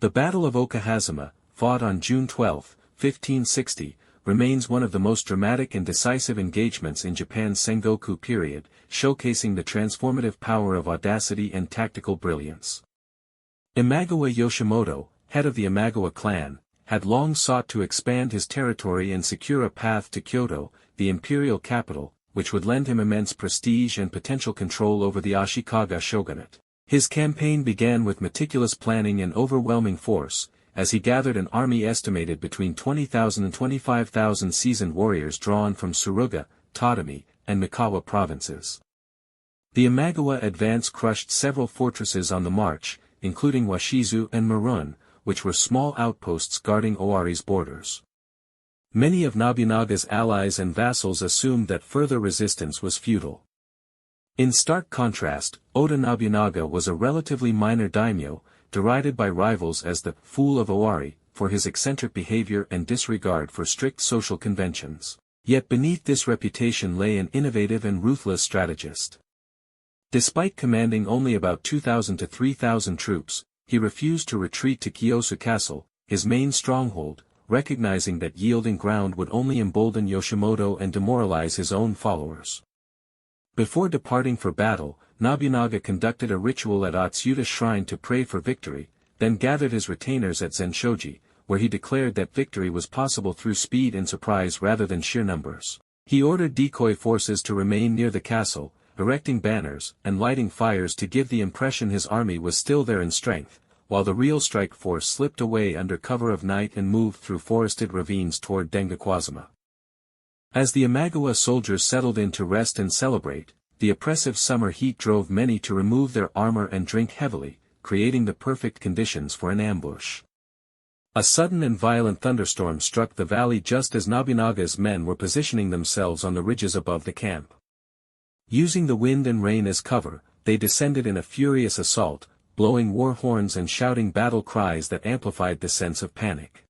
The Battle of Okehazama, fought on June 12, 1560, remains one of the most dramatic and decisive engagements in Japan's Sengoku period, showcasing the transformative power of audacity and tactical brilliance. Imagawa Yoshimoto, head of the Imagawa clan, had long sought to expand his territory and secure a path to Kyoto, the imperial capital, which would lend him immense prestige and potential control over the Ashikaga shogunate. His campaign began with meticulous planning and overwhelming force, as he gathered an army estimated between 20,000 and 25,000 seasoned warriors drawn from Suruga, Tatami, and Mikawa provinces. The Imagawa advance crushed several fortresses on the march, including Washizu and Marun, which were small outposts guarding Owari's borders. Many of Nobunaga's allies and vassals assumed that further resistance was futile. In stark contrast, Oda Nobunaga was a relatively minor daimyo, derided by rivals as the "fool of Owari" for his eccentric behavior and disregard for strict social conventions. Yet beneath this reputation lay an innovative and ruthless strategist. Despite commanding only about 2,000 to 3,000 troops, he refused to retreat to Kiyosu Castle, his main stronghold, recognizing that yielding ground would only embolden Yoshimoto and demoralize his own followers. Before departing for battle, Nobunaga conducted a ritual at Atsuta Shrine to pray for victory, then gathered his retainers at Zenshoji, where he declared that victory was possible through speed and surprise rather than sheer numbers. He ordered decoy forces to remain near the castle, erecting banners and lighting fires to give the impression his army was still there in strength, while the real strike force slipped away under cover of night and moved through forested ravines toward Dengakwazama. As the Imagawa soldiers settled in to rest and celebrate, the oppressive summer heat drove many to remove their armor and drink heavily, creating the perfect conditions for an ambush. A sudden and violent thunderstorm struck the valley just as Nobunaga's men were positioning themselves on the ridges above the camp. Using the wind and rain as cover, they descended in a furious assault, blowing war horns and shouting battle cries that amplified the sense of panic.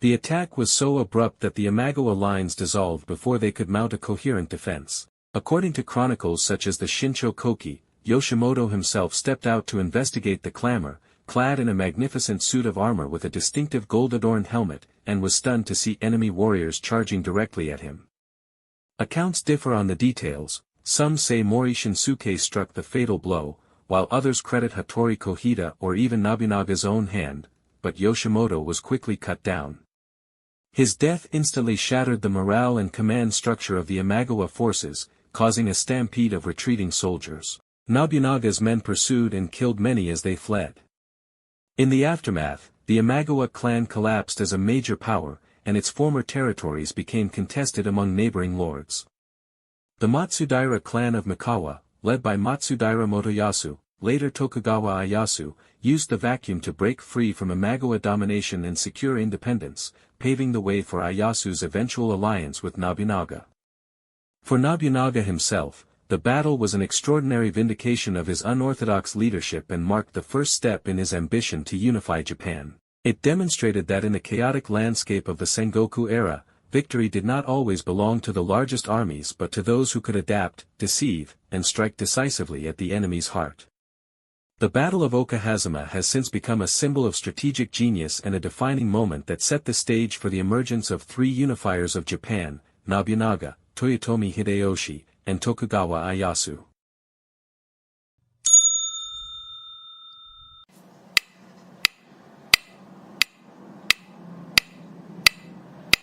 The attack was so abrupt that the Imagawa lines dissolved before they could mount a coherent defense. According to chronicles such as the Shincho Koki, Yoshimoto himself stepped out to investigate the clamor, clad in a magnificent suit of armor with a distinctive gold-adorned helmet, and was stunned to see enemy warriors charging directly at him. Accounts differ on the details. Some say Mori Shinsuke struck the fatal blow, while others credit Hattori Kohida or even Nobunaga's own hand, but Yoshimoto was quickly cut down. His death instantly shattered the morale and command structure of the Imagawa forces, causing a stampede of retreating soldiers. Nobunaga's men pursued and killed many as they fled. In the aftermath, the Imagawa clan collapsed as a major power, and its former territories became contested among neighboring lords. The Matsudaira clan of Mikawa, led by Matsudaira Motoyasu, later Tokugawa Ieyasu, used the vacuum to break free from Imagawa domination and secure independence, paving the way for Ieyasu's eventual alliance with Nobunaga. For Nobunaga himself, the battle was an extraordinary vindication of his unorthodox leadership and marked the first step in his ambition to unify Japan. It demonstrated that in the chaotic landscape of the Sengoku era, victory did not always belong to the largest armies but to those who could adapt, deceive, and strike decisively at the enemy's heart. The Battle of Okehazama has since become a symbol of strategic genius and a defining moment that set the stage for the emergence of three unifiers of Japan, Nobunaga, Toyotomi Hideyoshi, and Tokugawa Ieyasu.